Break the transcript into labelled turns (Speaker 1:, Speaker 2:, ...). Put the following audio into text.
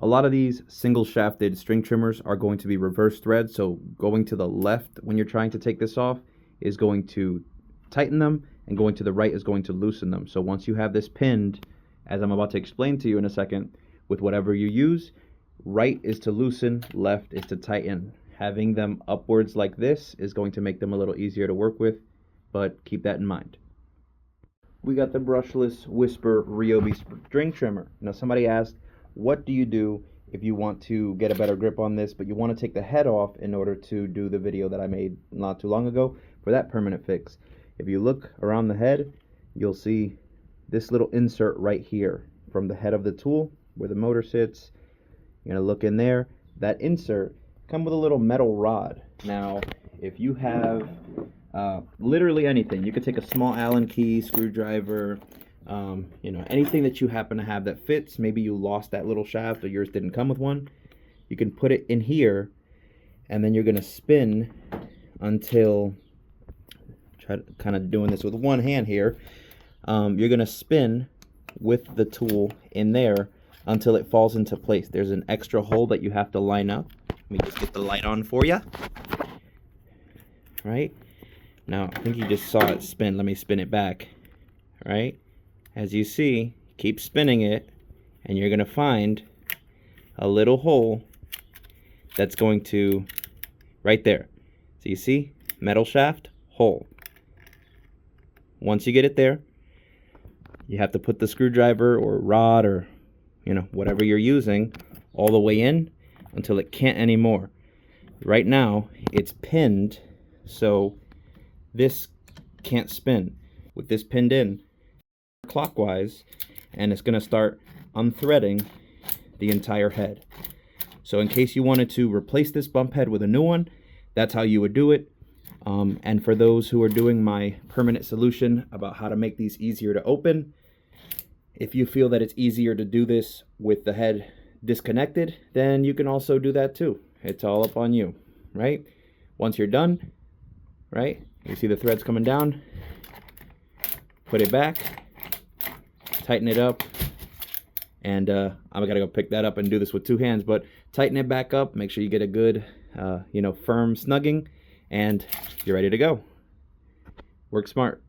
Speaker 1: A lot of these single shafted string trimmers are going to be reverse thread, so going to the left when you're trying to take this off is going to tighten them, and going to the right is going to loosen them. So once you have this pinned, as I'm about to explain to you in a second, with whatever you use, right is to loosen, left is to tighten. Having them upwards like this is going to make them a little easier to work with, but keep that in mind. We got the Brushless Whisper Ryobi string trimmer. Now somebody asked, what do you do if you want to get a better grip on this, but you want to take the head off in order to do the video that I made not too long ago for that permanent fix? If you look around the head, you'll see this little insert right here from the head of the tool where the motor sits. You're going to look in there. That insert comes with a little metal rod. Now, if you have literally anything, you could take a small Allen key, screwdriver, anything that you happen to have that fits. Maybe you lost that little shaft or yours didn't come with one. You can put it in here, and then you're going to spin until, try to kind of doing this with one hand here, you're going to spin with the tool in there until it falls into place. There's an extra hole that you have to line up. Let me just get the light on for you. Right? Now, I think you just saw it spin. Let me spin it back. Right? As you see, keep spinning it, and you're going to find a little hole that's going to, right there. So you see, metal shaft, hole. Once you get it there, you have to put the screwdriver or rod or, whatever you're using all the way in until it can't anymore. Right now, it's pinned, so this can't spin. With this pinned in clockwise, and it's going to start unthreading the entire head. So in case you wanted to replace this bump head with a new one, that's how you would do it. And for those who are doing my permanent solution about how to make these easier to open, if you feel that it's easier to do this with the head disconnected, then you can also do that too. It's all up on you, right? Once you're done, right, you see the threads coming down, put it back, tighten it up, and I'm gonna go pick that up and do this with two hands, but tighten it back up, make sure you get a good firm snugging, and you're ready to go. Work smart.